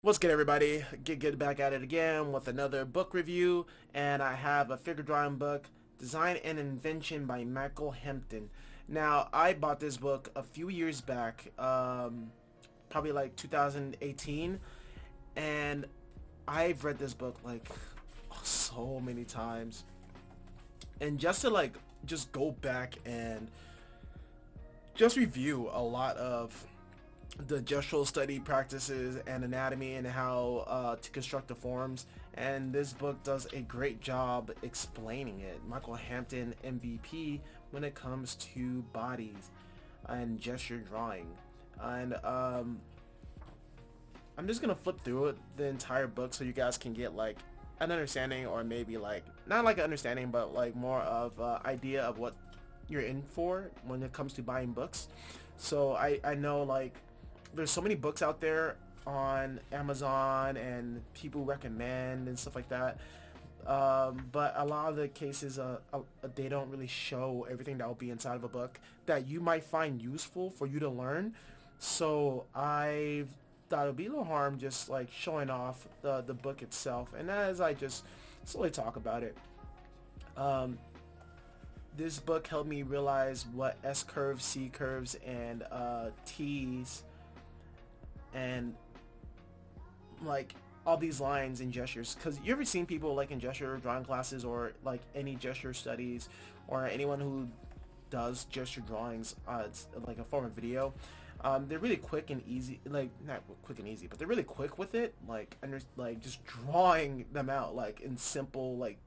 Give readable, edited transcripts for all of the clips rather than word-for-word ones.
What's good, everybody? Get good back at it again with another book review, and I have a figure drawing book, Design and Invention by Michael Hampton. Now, I bought this book a few years back, probably like 2018, and I've read this book like so many times, and just to just go back and just review a lot of the gestural study practices and anatomy and how to construct the forms, and this book does a great job explaining it. Michael Hampton MVP when it comes to bodies and gesture drawing. And I'm just gonna flip through it the entire book so you guys can get like an understanding, or maybe like not like an understanding but like more of idea of what you're in for when it comes to buying books. So I know like there's so many books out there on Amazon and people recommend and stuff like that, but a lot of the cases they don't really show everything that will be inside of a book that you might find useful for you to learn. So I thought it would be a little harm just like showing off the book itself, and as I just slowly talk about it, this book helped me realize what S curves, C curves, and T's, and like all these lines and gestures, because you ever seen people like in gesture drawing classes or like any gesture studies, or anyone who does gesture drawings, it's like a form of video. They're really quick and easy, like not quick and easy, but they're really quick with it, like like just drawing them out like in simple like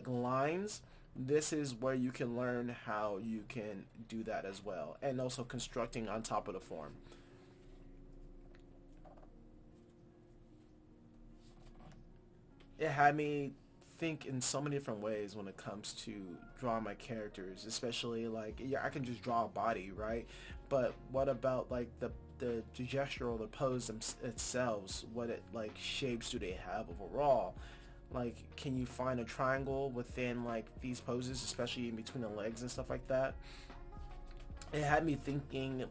lines. This is where you can learn how you can do that as well, and also constructing on top of the form. It had me think in so many different ways when it comes to drawing my characters, especially like, yeah, I can just draw a body, right? But what about like the gesture or the pose itself? What it like shapes do they have overall? Like, can you find a triangle within like these poses, especially in between the legs and stuff like that? It had me thinking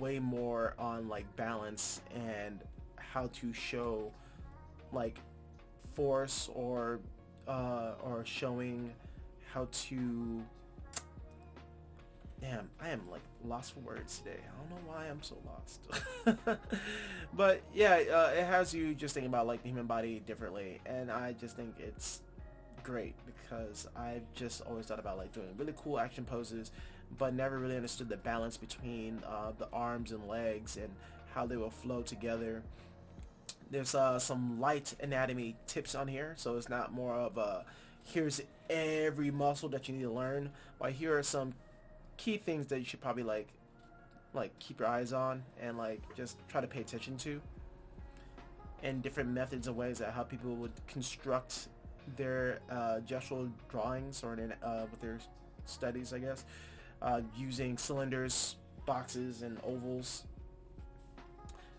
way more on like balance and how to show like force, or showing how to, damn, I am like lost for words today. I don't know why I'm so lost. But yeah, it has you just thinking about like the human body differently, and I just think it's great because I've just always thought about like doing really cool action poses, but never really understood the balance between the arms and legs and how they will flow together. There's some light anatomy tips on here, so it's not more of a here's every muscle that you need to learn, but here are some key things that you should probably like keep your eyes on and like just try to pay attention to, and different methods and ways that how people would construct their gestural drawings, or with their studies, I guess, using cylinders, boxes, and ovals.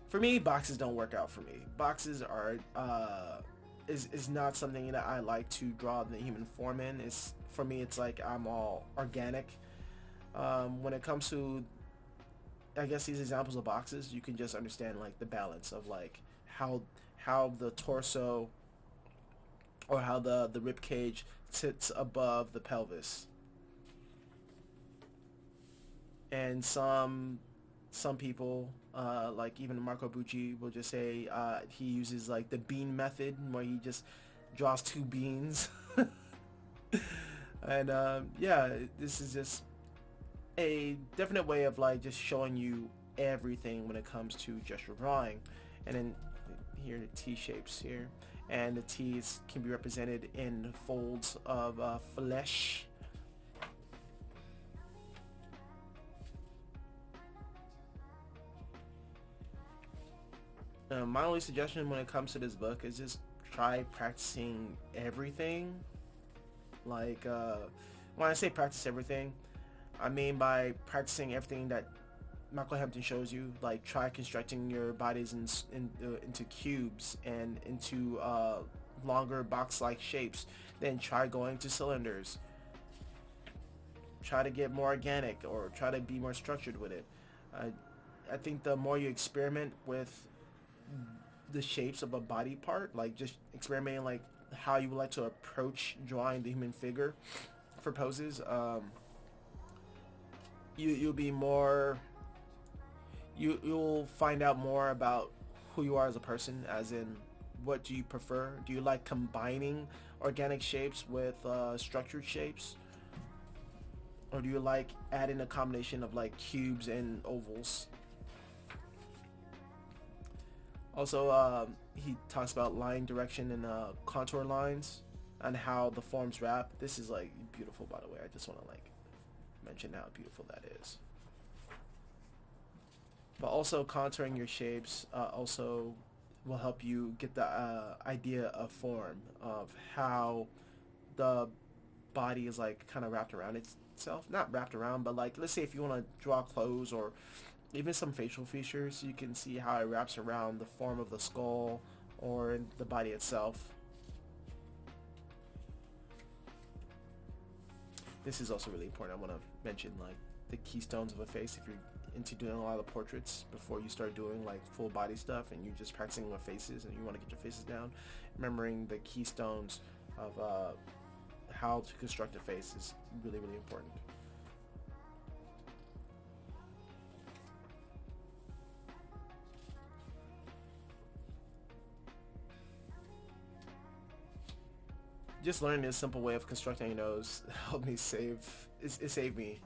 For me, boxes don't work out for me. Boxes are is not something that I like to draw the human form in. It's, for me, it's like I'm all organic. When it comes to, I guess, these examples of boxes, you can just understand like the balance of like how the torso, or how the rib cage sits above the pelvis. And some people, like even Marco Bucci, will just say he uses like the bean method, where he just draws two beans. And yeah, this is just a definite way of like just showing you everything when it comes to gestural drawing. And then here the T shapes here, and the T's can be represented in folds of flesh. My only suggestion when it comes to this book is just try practicing everything. Like, when I say practice everything, I mean by practicing everything that Michael Hampton shows you. Like, try constructing your bodies into cubes and into longer box-like shapes. Then try going to cylinders. Try to get more organic, or try to be more structured with it. I think the more you experiment with the shapes of a body part, like just experimenting like how you would like to approach drawing the human figure for poses. You'll be more you'll find out more about who you are as a person, as in what do you prefer? Do you like combining organic shapes with structured shapes? Or do you like adding a combination of like cubes and ovals? Also, he talks about line direction and contour lines and how the forms wrap. This is like beautiful, by the way. I just want to like mention how beautiful that is. But also contouring your shapes also will help you get the idea of form, of how the body is like kind of wrapped around itself. Not wrapped around, but like let's say if you want to draw clothes or even some facial features, you can see how it wraps around the form of the skull or the body itself. This is also really important. I want to mention like the keystones of a face if you're into doing a lot of portraits before you start doing like full body stuff and you're just practicing with faces and you want to get your faces down. Remembering the keystones of how to construct a face is really, really important. Just learning a simple way of constructing a nose helped me it saved me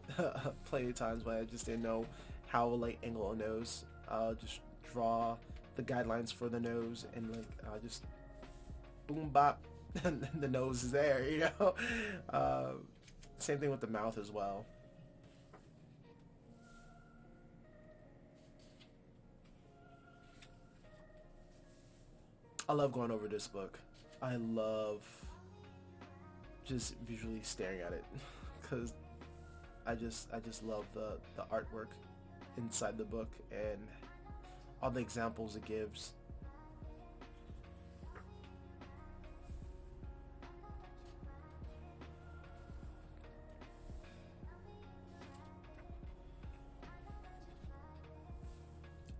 plenty of times when I just didn't know how to like angle a nose. I'll just draw the guidelines for the nose and like just boom bop and the nose is there, you know. Same thing with the mouth as well. I love going over this book. I love just visually staring at it because I just love the artwork inside the book and all the examples it gives.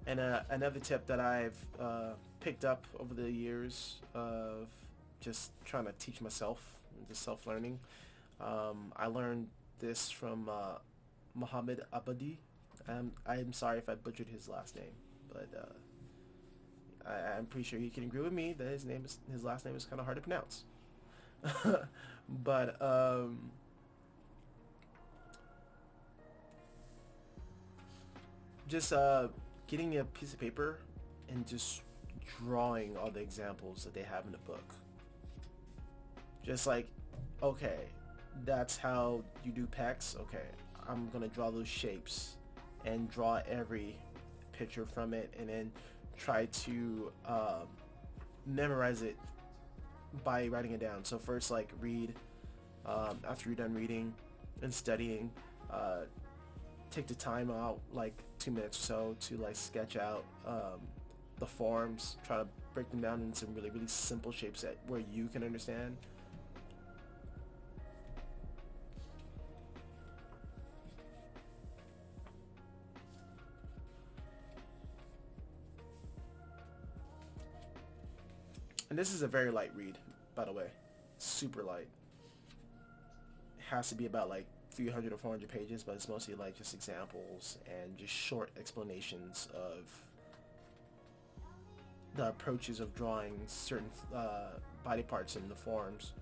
And another tip that I've picked up over the years of just trying to teach myself, just self-learning. I learned this from Muhammad Abadi. I'm sorry if I butchered his last name, but I'm pretty sure he can agree with me that his last name is kind of hard to pronounce. But just getting a piece of paper and just drawing all the examples that they have in the book. Just like, okay, that's how you do pecs. Okay, I'm gonna draw those shapes and draw every picture from it and then try to memorize it by writing it down. So first like read, after you're done reading and studying, take the time out like 2 minutes or so to like sketch out the forms, try to break them down into some really, really simple shapes that where you can understand. And this is a very light read, by the way. Super light. It has to be about like 300 or 400 pages, but it's mostly like just examples and just short explanations of the approaches of drawing certain body parts in the forms.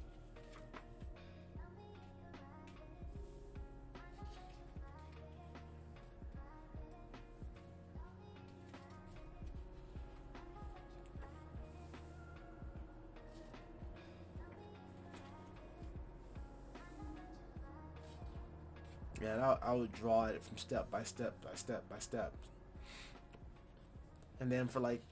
Yeah, and I would draw it from step by step by step by step. And then for like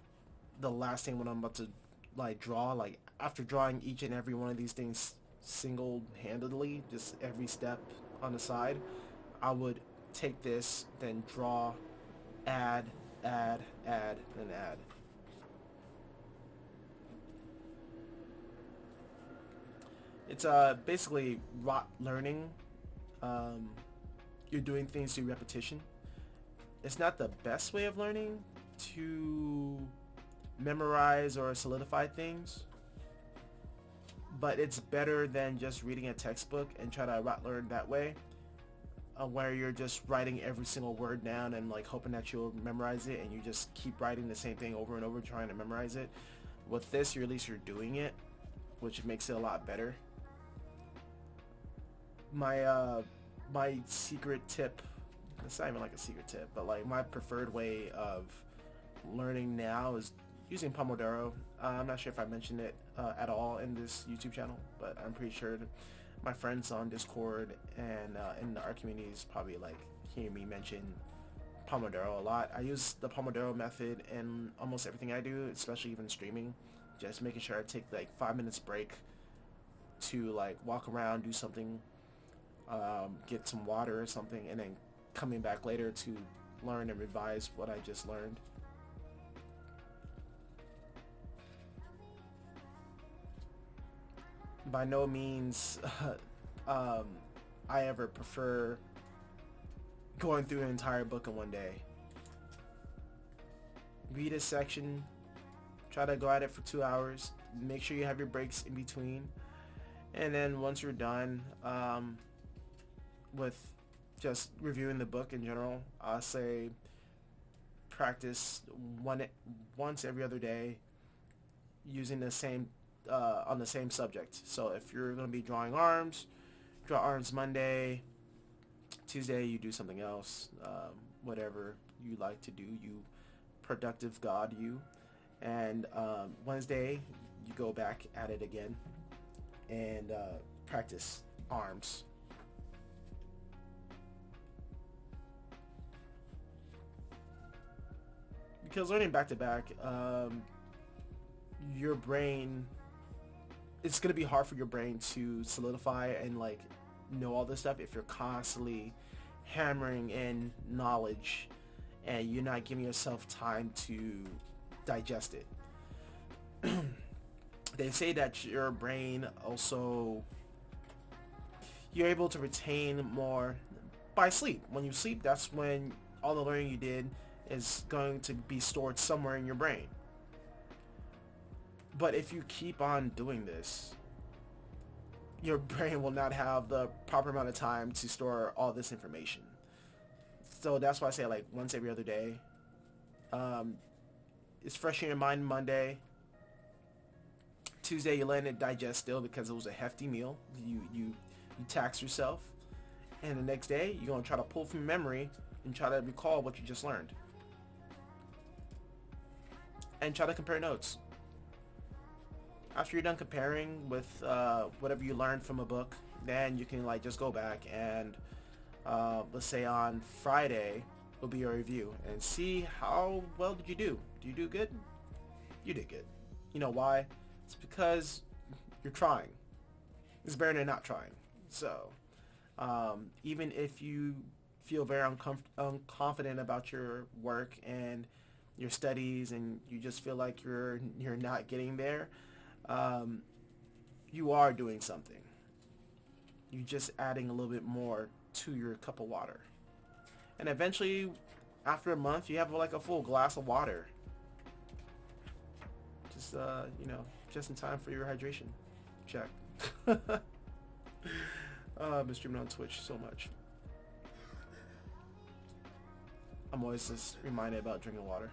the last thing when I'm about to like draw, like after drawing each and every one of these things single-handedly, just every step on the side, I would take this, then draw, add, and add. It's basically rote learning. You're doing things through repetition. It's not the best way of learning to memorize or solidify things, but it's better than just reading a textbook and try to learn that way, where you're just writing every single word down and like hoping that you'll memorize it, and you just keep writing the same thing over and over trying to memorize it. With this, at least you're doing it, which makes it a lot better. My secret tip, it's not even like a secret tip, but like my preferred way of learning now is using Pomodoro. I'm not sure if I mentioned it at all in this YouTube channel, but I'm pretty sure my friends on Discord and in our communities probably like hear me mention Pomodoro a lot. I use the Pomodoro method in almost everything I do, especially even streaming. Just making sure I take like 5 minutes break to like walk around, do something, get some water or something, and then coming back later to learn and revise what I just learned. By no means I ever prefer going through an entire book in one day. Read a section, try to go at it for 2 hours, make sure you have your breaks in between, and then once you're done with just reviewing the book in general, I'll say practice once every other day using the same on the same subject. So if you're going to be drawing arms, draw arms Monday. Tuesday you do something else, whatever you like to do, you productive god you. And Wednesday you go back at it again and practice arms. Because learning back to back, your brain, it's going to be hard for your brain to solidify and like know all this stuff if you're constantly hammering in knowledge and you're not giving yourself time to digest it. They say that your brain also, you're able to retain more by sleep. When you sleep, that's when all the learning you did is going to be stored somewhere in your brain. But if you keep on doing this, your brain will not have the proper amount of time to store all this information. So that's why I say like once every other day. It's fresh in your mind Monday. Tuesday you let it digest still because it was a hefty meal. You tax yourself. And the next day you're going to try to pull from memory and try to recall what you just learned. And try to compare notes. After you're done comparing with whatever you learned from a book, then you can like just go back and let's say on Friday will be your review and see how well did you do. Do you do good? You did good. You know why? It's because you're trying. It's better than not trying. So even if you feel very unconfident about your work and your studies and you just feel like you're not getting there, you are doing something. You're just adding a little bit more to your cup of water. And eventually, after a month, you have like a full glass of water. Just, just in time for your hydration check. I've been streaming on Twitch so much. I'm always just reminded about drinking water.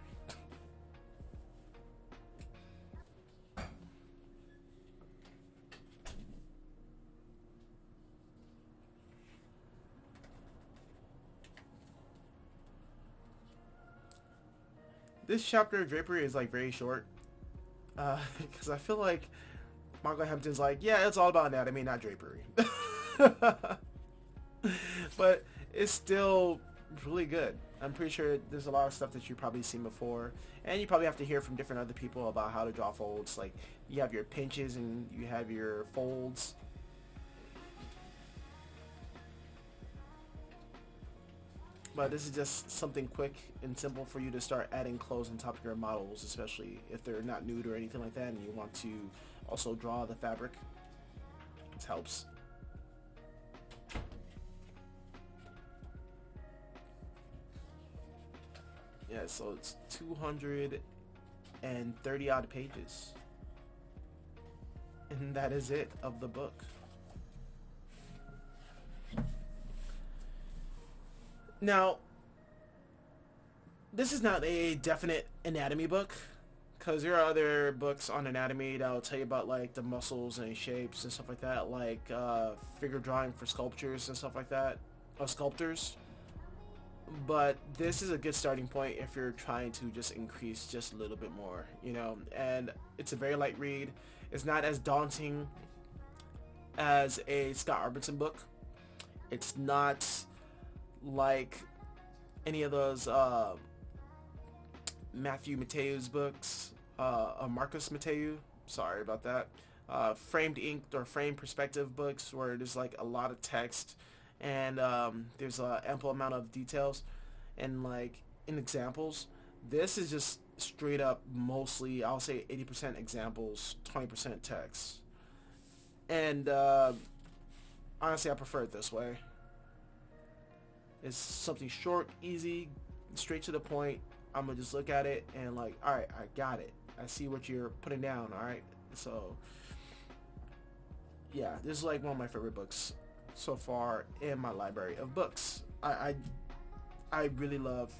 This chapter of Drapery is like very short, because I feel like Michael Hampton's like, yeah, it's all about anatomy, not drapery. But it's still really good. I'm pretty sure there's a lot of stuff that you've probably seen before, and you probably have to hear from different other people about how to draw folds. Like you have your pinches and you have your folds. But this is just something quick and simple for you to start adding clothes on top of your models, especially if they're not nude or anything like that and you want to also draw the fabric. This helps. Yeah, so it's 200 130 odd pages. And that is it of the book. Now, this is not a definite anatomy book, because there are other books on anatomy that will tell you about like the muscles and shapes and stuff like that, like figure drawing for sculptures and stuff like that, sculptors. But this is a good starting point if you're trying to just increase just a little bit more, you know. And it's a very light read. It's not as daunting as a Scott Arberton book. It's not like any of those Matthew Mateu's books, Marcus Mateu, sorry about that, framed inked or framed perspective books where there's like a lot of text and there's an ample amount of details and like in examples. This is just straight up mostly, I'll say 80% examples, 20% text. And honestly, I prefer it this way. It's something short, easy, straight to the point. I'm gonna just look at it and like, all right, I got it. I see what you're putting down. All right, so yeah, this is like one of my favorite books so far in my library of books. I really love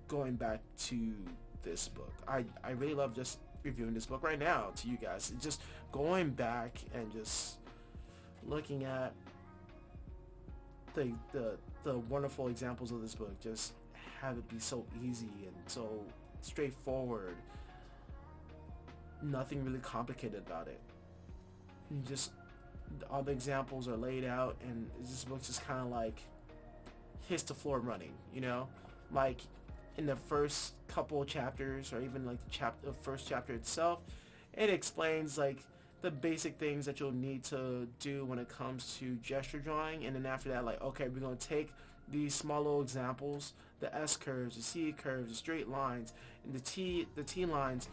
going back to this book. I really love just reviewing this book right now to you guys. Just going back and just looking at the wonderful examples of this book. Just have it be so easy and so straightforward. Nothing really complicated about it. And just all the examples are laid out, and this book just kind of like hits the floor running, you know, like in the first couple chapters, or even like the first chapter itself, it explains like the basic things that you'll need to do when it comes to gesture drawing. And then after that, like, okay, we're going to take these small little examples, the S curves, the C curves, the straight lines, and the T lines,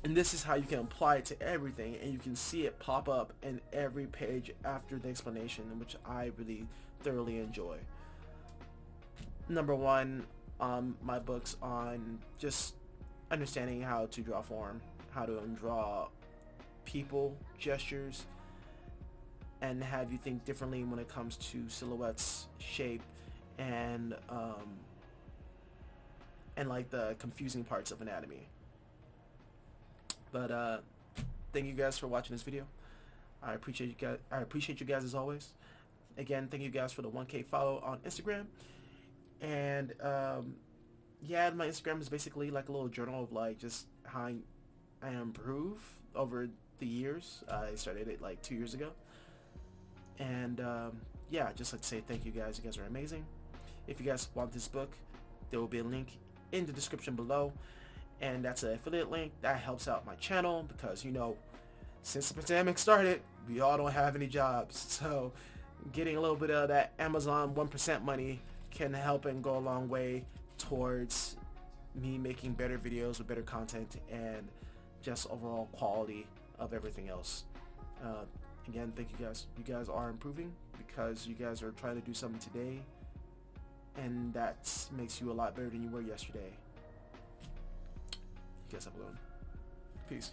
and this is how you can apply it to everything, and you can see it pop up in every page after the explanation, which I really thoroughly enjoy. Number one, my books on just understanding how to draw form, how to draw people, gestures, and have you think differently when it comes to silhouettes, shape, and like the confusing parts of anatomy. But thank you guys for watching this video. I appreciate you guys. I appreciate you guys as always. Again, thank you guys for the 1K follow on Instagram. And yeah, my Instagram is basically like a little journal of like just how I improve over the years. I started it like 2 years ago. And yeah, just like to say thank you guys. You guys are amazing. If you guys want this book, there will be a link in the description below, and that's an affiliate link that helps out my channel, because you know, since the pandemic started, we all don't have any jobs, so getting a little bit of that Amazon 1% money can help and go a long way towards me making better videos with better content and just overall quality of everything else. Again, thank you guys. You guys are improving because you guys are trying to do something today, and that makes you a lot better than you were yesterday. You guys have a good one. Peace.